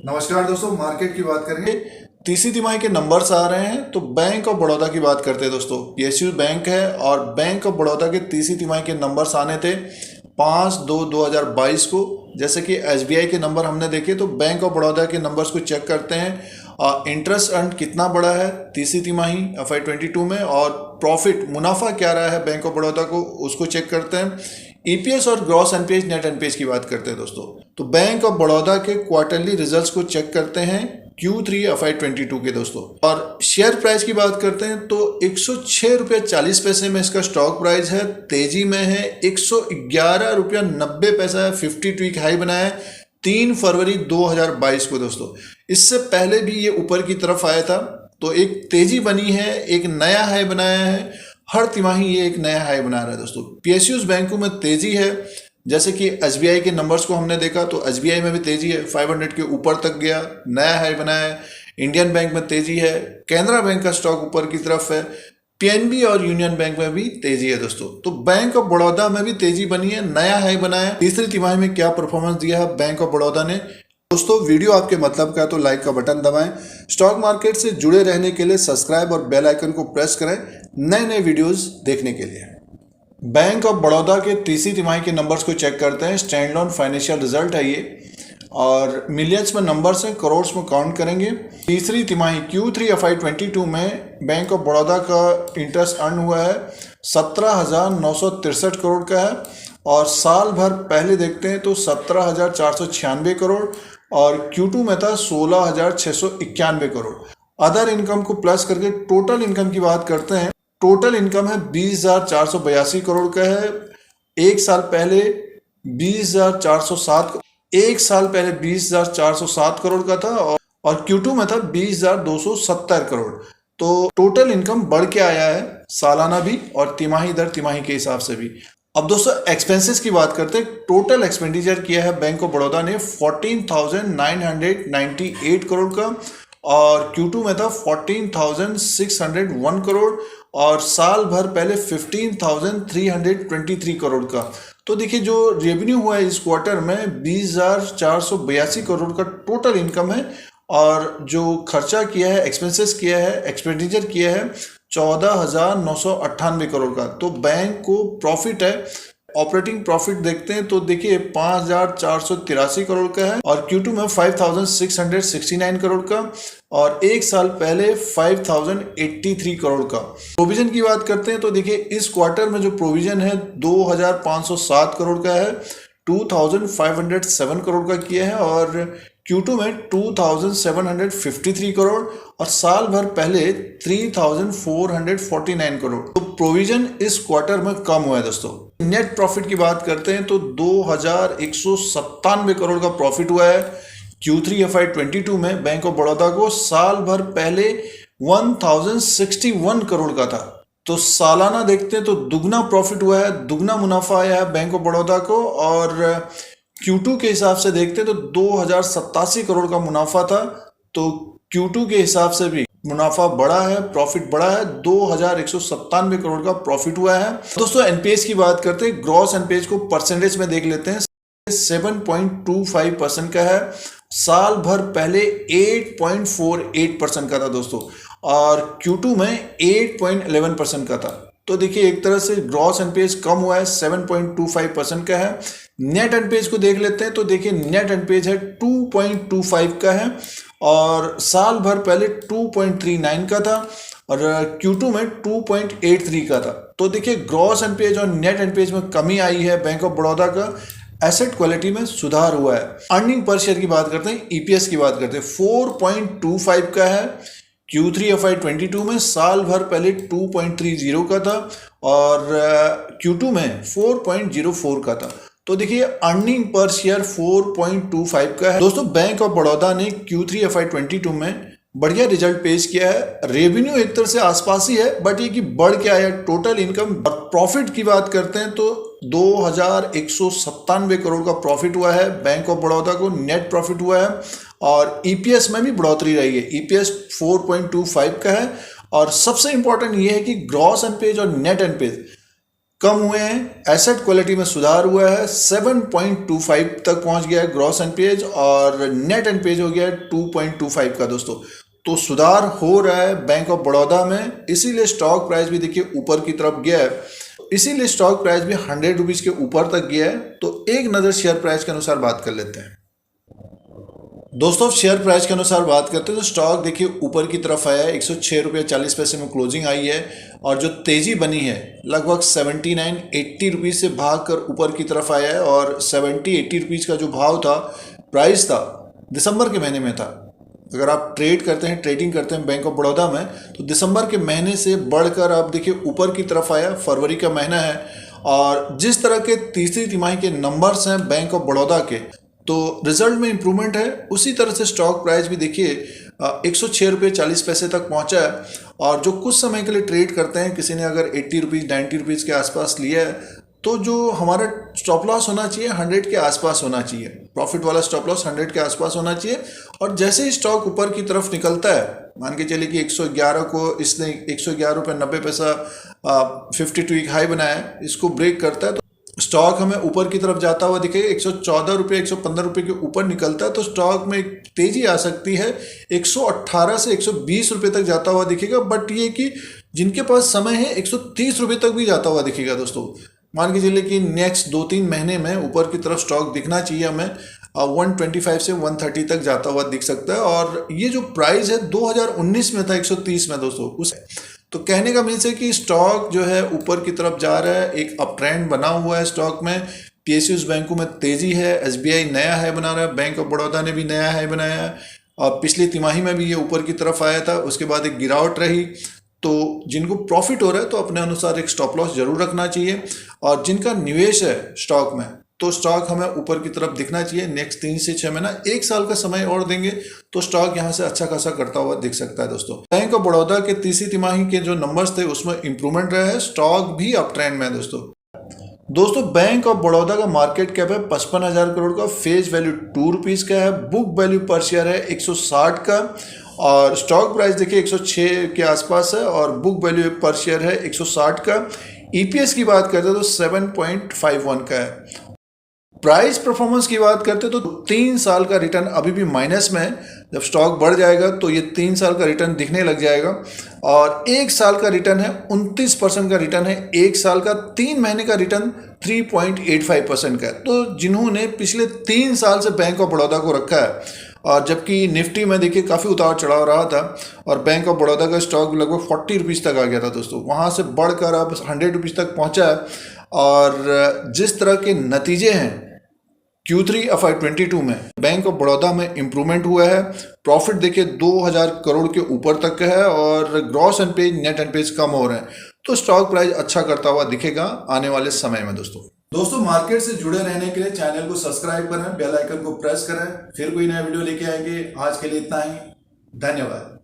नमस्कार दोस्तों, मार्केट की बात करेंगे। तीसरी तिमाही के नंबर्स आ रहे हैं तो बैंक ऑफ बड़ौदा की बात करते हैं दोस्तों। पीएसयू बैंक है और बैंक ऑफ बड़ौदा के तीसरी तिमाही के नंबर्स आने थे 5/2/2022 को। जैसे कि एसबीआई के नंबर हमने देखे तो बैंक ऑफ बड़ौदा के नंबर्स को चेक करते हैं। इंटरेस्ट अर्न कितना बढ़ा है तीसरी तिमाही FY22 में, और प्रॉफिट मुनाफा क्या रहा है बैंक ऑफ बड़ौदा को, उसको चेक करते हैं। ईपीएस और ग्रॉस एनपीएस नेट एनपीएस की बात करते हैं दोस्तों। तो बैंक ऑफ बड़ौदा के क्वार्टरली रिजल्ट्स को चेक करते हैं Q3 FY22 के दोस्तों। और शेयर प्राइस की बात करते हैं तो 106 रुपये 40 पैसे में इसका स्टॉक प्राइस है। तेजी में है, 111 रुपया 90 पैसा है। 52 वीक हाई बनाया है 3 फरवरी 2022 को दोस्तों। इससे पहले भी ये ऊपर की तरफ आया था, तो एक तेजी बनी है, एक नया हाई बनाया है। हर तिमाही ये एक नया हाई बना रहा है दोस्तों। पीएसयूज बैंकों में तेजी है, जैसे कि एसबीआई के नंबर्स को हमने देखा तो एसबीआई में भी तेजी है, 500 के ऊपर तक गया, नया हाई बनाया है। इंडियन बैंक में तेजी है, कैनरा बैंक का स्टॉक ऊपर की तरफ है, पीएनबी और यूनियन बैंक में भी तेजी है दोस्तों। तो बैंक ऑफ बड़ौदा में भी तेजी बनी है, नया हाई बनाया है। तीसरी तिमाही में क्या परफॉर्मेंस दिया है बैंक ऑफ बड़ौदा ने दोस्तों। वीडियो आपके मतलब का है तो लाइक का बटन दबाएं। स्टॉक मार्केट से जुड़े रहने के लिए सब्सक्राइब और बेल आइकन को प्रेस करें नए नए वीडियोस देखने के लिए। बैंक ऑफ बड़ौदा के तीसरी तिमाही के नंबर्स को चेक करते हैं। स्टैंड लोन फाइनेंशियल रिजल्ट है ये, और मिलियंस में नंबर्स हैं, करोड़्स में काउंट करेंगे। तीसरी तिमाही Q3 FY22 में बैंक ऑफ बड़ौदा का इंटरेस्ट अर्न हुआ है 17,963 करोड़ का है, और साल भर पहले देखते हैं तो 17,496 करोड़, और Q2 में था 16,691 करोड़। अदर इनकम को प्लस करके टोटल इनकम की बात करते हैं। टोटल इनकम है 20,482 करोड़ का है। एक साल पहले 20,407 करोड़ का था, और Q2 में था 20,270 करोड़। तो टोटल इनकम बढ़ के आया है सालाना भी और तिमाही दर तिमाही के हिसाब से भी। अब दोस्तों एक्सपेंसेस की बात करते हैं। टोटल एक्सपेंडिचर किया है बैंक ऑफ बड़ौदा ने 14,998 करोड़ का, और Q2 में था 14,601 करोड़, और साल भर पहले 15,323 करोड़ का। तो देखिए जो रेवेन्यू हुआ है इस क्वार्टर में 20,482 करोड़ का टोटल इनकम है, और जो खर्चा किया है, एक्सपेंसेस किया है, एक्सपेंडिचर किया है 14,998 करोड़ का। तो बैंक को प्रॉफिट है। ऑपरेटिंग प्रॉफिट देखते हैं तो देखिए 5,483 करोड़ का है, और Q2 में 5,669 करोड़ का, और एक साल पहले 5,083 करोड़ का। प्रोविजन की बात करते हैं तो देखिए इस क्वार्टर में जो प्रोविजन है 2,507 करोड़ का है, 2,507 करोड़ का किया है, और Q2 में 2,753 करोड़, और साल भर पहले 3,449 करोड़। तो प्रोविजन इस क्वार्टर में कम हुआ है दोस्तों। नेट प्रॉफिट की बात करते हैं तो 2,197 करोड़ का प्रॉफिट हुआ है Q3 FY22 में बैंक ऑफ बड़ौदा को। साल भर पहले 1,061 करोड़ का था। तो सालाना देखते हैं तो दुगना प्रॉफिट हुआ है, दुगना मुनाफा आया है बैंक ऑफ बड़ौदा को। और Q2 के हिसाब से देखते हैं तो 2,087 करोड़ का मुनाफा था, तो Q2 के हिसाब से भी मुनाफा बढ़ा है, प्रॉफिट बढ़ा है, 2,197 करोड़ का प्रॉफिट हुआ है दोस्तों। एनपीएस की बात करते हैं, ग्रॉस एनपीएस को परसेंटेज में देख लेते हैं। 7.25% का है, साल भर पहले 8.48% का था दोस्तों, और Q2 में 8.11% का था। तो देखिए एक तरह से ग्रॉस एनपीएस कम हुआ है, 7.25% का है। नेट एनपीएस को देख लेते हैं तो देखिए नेट एनपीएस है 2.25 का है, और साल भर पहले 2.39 का था, और Q2 में 2.83 का था। तो देखिए ग्रॉस एनपीएस और नेट एनपीएस में कमी आई है बैंक ऑफ बड़ौदा का। एसेट क्वालिटी में सुधार हुआ है। अर्निंग पर शेयर की बात करते हैं, ईपीएस की बात करते हैं, 4.25 का है Q3 FY22 में। साल भर पहले 2.30 का था, और Q2 में 4.04 का था। तो देखिए अर्निंग पर शेयर 4.25 का है दोस्तों। बैंक ऑफ बड़ौदा ने Q3 FY22 में बढ़िया रिजल्ट पेश किया है। रेवेन्यू एक तरह से आसपास ही है, बट ये कि बढ़ के आया। टोटल इनकम और प्रॉफिट की बात करते हैं तो 2,197 करोड़ का प्रॉफिट हुआ है बैंक ऑफ बड़ौदा को, नेट प्रॉफिट हुआ है, और ईपीएस में भी बढ़ोतरी रही है। ईपीएस 4.25 का है, और सबसे इंपॉर्टेंट ये है कि ग्रॉस एनपीएस और नेट एनपीएस कम हुए हैं, एसेट क्वालिटी में सुधार हुआ है, 7.25 तक पहुंच गया है ग्रॉस एनपीएज और नेट एनपीएज हो गया है 2.25 का दोस्तों। तो सुधार हो रहा है बैंक ऑफ बड़ौदा में, इसीलिए स्टॉक प्राइस भी देखिए ऊपर की तरफ गया है, इसीलिए स्टॉक प्राइस भी 100 रुपीज के ऊपर तक गया है। तो एक नज़र शेयर प्राइस के अनुसार बात कर लेते हैं दोस्तों। शेयर प्राइस के अनुसार बात करते हैं तो स्टॉक देखिए ऊपर की तरफ आया है, 106.40 में क्लोजिंग आई है और जो तेजी बनी है लगभग 79-80 रुपीज़ से भाग कर ऊपर की तरफ आया है। और 70-80 रुपीज़ का जो भाव था, प्राइस था, दिसंबर के महीने में था। अगर आप ट्रेडिंग करते हैं बैंक ऑफ बड़ौदा में, तो दिसंबर के महीने से बढ़कर आप देखिए ऊपर की तरफ आया। फरवरी का महीना है और जिस तरह के तीसरी तिमाही के नंबर्स हैं बैंक ऑफ बड़ौदा के, तो रिजल्ट में इंप्रूवमेंट है। उसी तरह से स्टॉक प्राइस भी देखिए 106.40 तक पहुंचा है। और जो कुछ समय के लिए ट्रेड करते हैं, किसी ने अगर 80 रुपीज़ 90 रुपीज़ के आसपास लिया है, तो जो हमारा स्टॉप लॉस होना चाहिए 100 के आसपास होना चाहिए, प्रॉफिट वाला स्टॉप लॉस 100 के आसपास होना चाहिए। और जैसे ही स्टॉक ऊपर की तरफ निकलता है, मान के चलिए कि 111 को इसने 111.90 52 वीक हाई बनाया है, इसको ब्रेक करता है तो स्टॉक हमें ऊपर की तरफ जाता हुआ दिखेगा। 114 रुपये 115 रुपये के ऊपर निकलता है तो स्टॉक में एक तेजी आ सकती है, 118 से 120 रुपये तक जाता हुआ दिखेगा। बट ये कि जिनके पास समय है 130 रुपये तक भी जाता हुआ दिखेगा दोस्तों। मान के चलिए कि नेक्स्ट 2-3 महीने में ऊपर की तरफ स्टॉक दिखना चाहिए हमें, 125 से 130 तक जाता हुआ दिख सकता है। और ये जो प्राइस है 2019 में था 130 में दोस्तों, उस तो कहने का मीन्स है कि स्टॉक जो है ऊपर की तरफ जा रहा है, एक अप ट्रेंड बना हुआ है स्टॉक में। पीएसयूज बैंकों में तेजी है, एसबीआई नया हाई बना रहा है, बैंक ऑफ बड़ौदा ने भी नया हाई बनाया है और पिछली तिमाही में भी ये ऊपर की तरफ आया था, उसके बाद एक गिरावट रही। तो जिनको प्रॉफिट हो रहा है तो अपने अनुसार एक स्टॉप लॉस जरूर रखना चाहिए। और जिनका निवेश है स्टॉक में, तो स्टॉक हमें ऊपर की तरफ दिखना चाहिए। नेक्स्ट 3 से 6 महीना, 1 साल का समय और देंगे तो स्टॉक यहां से अच्छा खासा करता हुआ दिख सकता है दोस्तों। बैंक ऑफ बड़ौदा के तीसरी तिमाही के जो नंबर्स थे उसमें इंप्रूवमेंट रहा है, स्टॉक भी अप ट्रेंड में है दोस्तों। बैंक ऑफ बड़ौदा का मार्केट कैप है 55,000 करोड़ का, फेस वैल्यू 2 रुपीज़ का है, बुक वैल्यू पर शेयर है 160 का और स्टॉक प्राइस देखिए 106 के आसपास है और बुक वैल्यू पर शेयर है 160 का। ईपीएस की बात करते हैं तो 7.51 का है। प्राइस परफॉर्मेंस की बात करते तो 3 साल का रिटर्न अभी भी माइनस में है। जब स्टॉक बढ़ जाएगा तो ये 3 साल का रिटर्न दिखने लग जाएगा। और 1 साल का रिटर्न है 29% का रिटर्न है, 1 साल का 3 महीने का रिटर्न 3.85% का है। तो जिन्होंने पिछले 3 साल से बैंक ऑफ बड़ौदा को रखा है, और जबकि निफ्टी में देखिए काफ़ी उतार चढ़ाव रहा था और बैंक ऑफ बड़ौदा का स्टॉक लगभग 40 रुपीज़ तक आ गया था दोस्तों, वहाँ से बढ़कर अब 100 रुपीज़ तक पहुँचा है। और जिस तरह के नतीजे हैं Q3 FY22 में बैंक ऑफ बड़ौदा में इंप्रूवमेंट हुआ है। प्रॉफिट देखिए 2000 करोड़ के ऊपर तक का है और ग्रॉस एनपीएज नेट एनपीएज कम हो रहे हैं, तो स्टॉक प्राइस अच्छा करता हुआ दिखेगा आने वाले समय में दोस्तों मार्केट से जुड़े रहने के लिए चैनल को सब्सक्राइब करें, बेल आइकन को प्रेस करें, फिर कोई नया वीडियो लेके आएंगे। आज के लिए इतना ही, धन्यवाद।